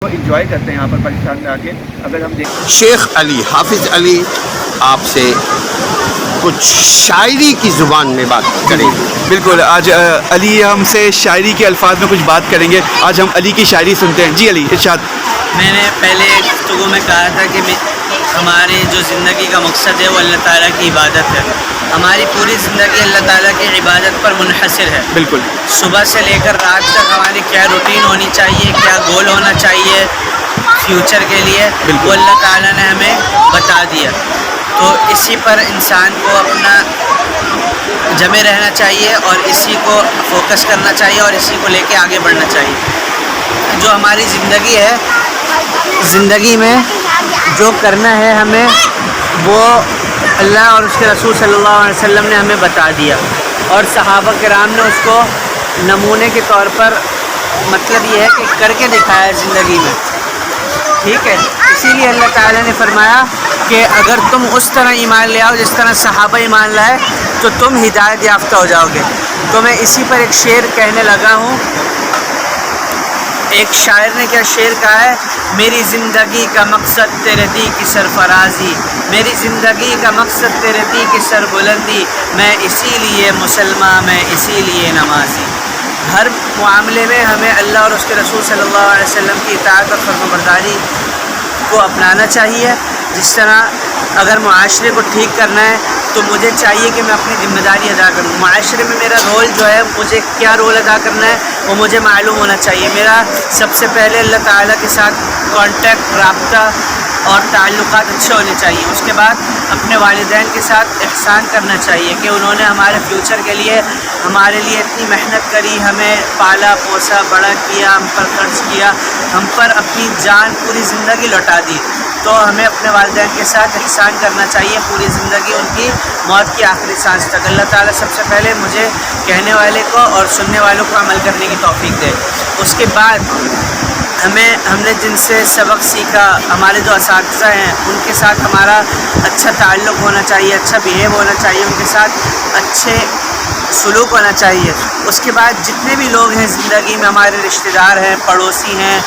Enjoy کرتے ہیں یہاں پر پاکستان میں آ کے. اگر ہم دیکھیں شیخ علی حافظ علی آپ سے کچھ شاعری کی زبان میں بات کریں گے. بالکل. آج علی ہم سے شاعری کے الفاظ میں کچھ بات کریں گے. آج ہم علی کی شاعری سنتے ہیں. جی علی ارشاد. میں نے پہلے گفتگو میں کہا تھا کہ ہماری جو زندگی کا مقصد ہے وہ اللہ تعالیٰ کی عبادت ہے. ہماری پوری زندگی اللہ تعالیٰ کی عبادت پر منحصر ہے. بالکل. صبح سے لے کر رات تک ہماری کیا روٹین ہونی چاہیے, کیا گول ہونا چاہیے فیوچر کے لیے, وہ اللہ تعالیٰ نے ہمیں بتا دیا. تو اسی پر انسان کو اپنا جمے رہنا چاہیے اور اسی کو فوکس کرنا چاہیے اور اسی کو لے کے آگے بڑھنا چاہیے. جو ہماری زندگی ہے, زندگی میں جو کرنا ہے ہمیں وہ اللہ اور اس کے رسول صلی اللہ علیہ وسلم نے ہمیں بتا دیا, اور صحابہ کرام نے اس کو نمونے کے طور پر, مطلب یہ ہے کہ کر کے دکھایا ہے زندگی میں. ٹھیک ہے, اسی لیے اللہ تعالیٰ نے فرمایا کہ اگر تم اس طرح ایمان لے آؤ جس طرح صحابہ ایمان لائے تو تم ہدایت یافتہ ہو جاؤ گے. تو میں اسی پر ایک شعر کہنے لگا ہوں. ایک شاعر نے کیا شعر کہا ہے, میری زندگی کا مقصد تیرے دی کی سرفرازی, میری زندگی کا مقصد تیرے دی کی سر بلندی, میں اسی لیے مسلمان, میں اسی لیے نمازی. ہر معاملے میں ہمیں اللہ اور اس کے رسول صلی اللہ علیہ وسلم کی اطاعت اور فرمانبرداری کو اپنانا چاہیے. جس طرح اگر معاشرے کو ٹھیک کرنا ہے تو مجھے چاہیے کہ میں اپنی ذمہ داری ادا کروں. معاشرے میں میرا رول جو ہے, مجھے کیا رول ادا کرنا ہے وہ مجھے معلوم ہونا چاہیے. میرا سب سے پہلے اللہ تعالیٰ کے ساتھ کانٹیکٹ, رابطہ اور تعلقات اچھے ہونے چاہیے. اس کے بعد اپنے والدین کے ساتھ احسان کرنا چاہیے کہ انہوں نے ہمارے فیوچر کے لیے ہمارے لیے اتنی محنت کری, ہمیں پالا پوسا, بڑا کیا, ہم پر خرچ کیا, ہم پر اپنی جان پوری زندگی لوٹا دی. تو ہمیں اپنے والدین کے ساتھ احسان کرنا چاہیے پوری زندگی, ان کی موت کی آخری سانس تک. اللہ تعالیٰ سب سے پہلے مجھے کہنے والے کو اور سننے والوں کو عمل کرنے کی توفیق دے. اس کے بعد ہم نے جن سے سبق سیکھا, ہمارے جو اساتذہ ہیں ان کے ساتھ ہمارا اچھا تعلق ہونا چاہیے, اچھا بیہیو ہونا چاہیے, ان کے ساتھ اچھے سلوک ہونا چاہیے. اس کے بعد جتنے بھی لوگ ہیں زندگی میں, ہمارے رشتہ دار ہیں, پڑوسی ہیں,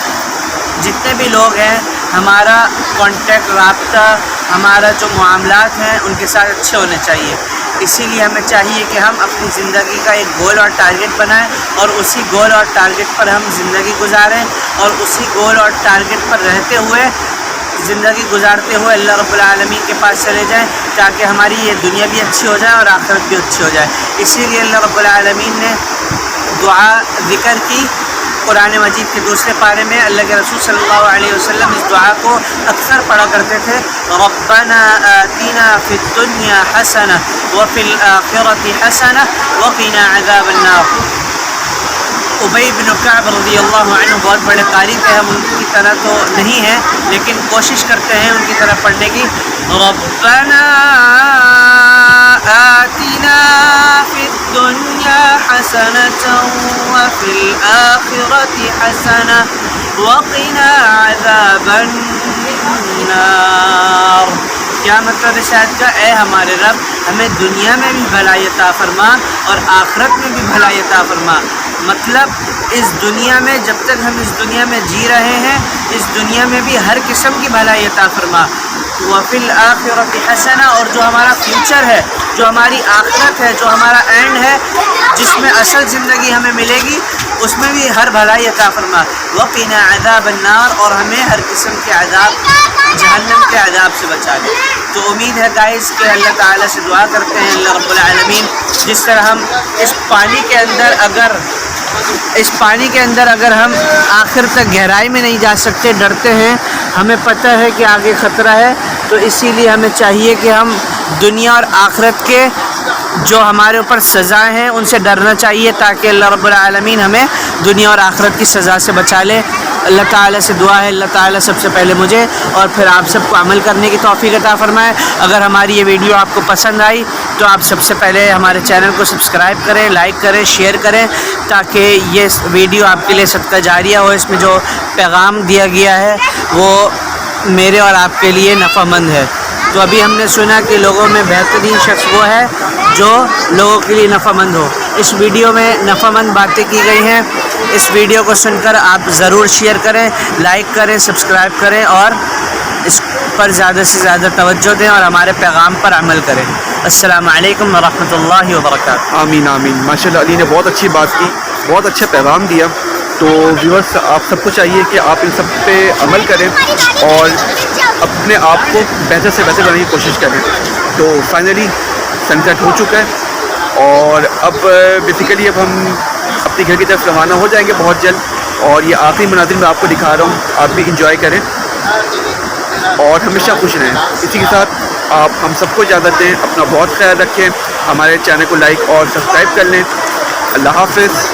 جتنے بھی لوگ ہیں, ہمارا کانٹیکٹ, رابطہ, ہمارا جو معاملات ہیں ان کے ساتھ اچھے ہونے چاہیے. اسی لیے ہمیں چاہیے کہ ہم اپنی زندگی کا ایک گول اور ٹارگٹ بنائیں اور اسی گول اور ٹارگٹ پر ہم زندگی گزاریں, اور اسی گول اور ٹارگٹ پر رہتے ہوئے, زندگی گزارتے ہوئے اللہ رب العالمین کے پاس چلے جائیں تاکہ ہماری یہ دنیا بھی اچھی ہو جائے اور آخرت بھی اچھی ہو جائے. اسی لیے اللہ رب العالمین نے دعا ذکر کی قرآن مجید کے دوسرے پارے میں. اللہ کے رسول صلی اللہ علیہ وسلم اس دعا کو اکثر پڑھا کرتے تھے, ربنا آتنا فی الدنیا حسنہ وفی الآخرۃ حسنہ وقنا عذاب النار. ابی بن کعب رضی اللہ عنہ بہت بڑے قاری تھے, ہم ان کی طرح تو نہیں ہیں لیکن کوشش کرتے ہیں ان کی طرح پڑھنے کی. ربنا آتنا فی الدنیا حسنۃ وفی الآخرۃ حسنہ وقنا عذاب النار. کیا مطلب ہے شاید کا, اے ہمارے رب ہمیں دنیا میں بھی بھلائی عطا فرما اور آخرت میں بھی بھلائی عطا فرما. مطلب اس دنیا میں, جب تک ہم اس دنیا میں جی رہے ہیں, اس دنیا میں بھی ہر قسم کی بھلائی عطا فرما. وفی الآخرۃ حسنہ, اور جو ہمارا فیوچر ہے, جو ہماری آخرت ہے, جو ہمارا اینڈ ہے, جس میں اصل زندگی ہمیں ملے گی, اس میں بھی ہر بھلائی عطا فرما. وقنا عذاب النار, اور ہمیں ہر قسم کے عذاب, جہنم کے عذاب سے بچا لے. تو امید ہے گائز کہ اللہ تعالیٰ سے دعا کرتے ہیں اللہ رب العالمین جس طرح ہم اس پانی کے اندر اگر ہم آخر تک گہرائی میں نہیں جا سکتے, ڈرتے ہیں, ہمیں پتہ ہے کہ آگے خطرہ ہے, تو اسی لیے ہمیں چاہیے کہ ہم دنیا اور آخرت کے جو ہمارے اوپر سزائیں ہیں ان سے ڈرنا چاہیے تاکہ اللہ رب العالمین ہمیں دنیا اور آخرت کی سزا سے بچا لے. اللہ تعالیٰ سے دعا ہے اللہ تعالیٰ سب سے پہلے مجھے اور پھر آپ سب کو عمل کرنے کی توفیق عطا فرمائے. اگر ہماری یہ ویڈیو آپ کو پسند آئی تو آپ سب سے پہلے ہمارے چینل کو سبسکرائب کریں, لائک کریں, شیئر کریں تاکہ یہ ویڈیو آپ کے لیے صدقہ جاریہ ہو. اس میں جو پیغام دیا گیا ہے وہ میرے اور آپ کے لیے نفع مند ہے. تو ابھی ہم نے سنا کہ لوگوں میں بہترین شخص وہ ہے جو لوگوں کے لیے نفع مند ہو. اس ویڈیو میں نفع مند باتیں کی گئی ہیں. اس ویڈیو کو سن کر آپ ضرور شیئر کریں, لائک کریں, سبسکرائب کریں اور اس پر زیادہ سے زیادہ توجہ دیں اور ہمارے پیغام پر عمل کریں. السلام علیکم ورحمۃ اللہ وبرکاتہ. آمین آمین. ماشاء اللہ علی نے بہت اچھی بات کی, بہت اچھا پیغام دیا. تو ویورس آپ سب کو چاہیے کہ آپ ان سب پہ عمل کریں اور اپنے آپ کو بہتر سے بہتر بنانے کی کوشش کریں. تو فائنلی سن سیٹ ہو چکا ہے اور اب بیسیکلی اب ہم اپنے گھر کی طرف روانہ ہو جائیں گے بہت جلد. اور یہ آخری مناظر میں آپ کو دکھا رہا ہوں, آپ بھی انجوائے کریں اور ہمیشہ خوش رہیں. اسی کے ساتھ آپ ہم سب کو اجازت دیں, اپنا بہت خیال رکھیں, ہمارے چینل کو لائک اور سبسکرائب کر لیں. اللہ حافظ.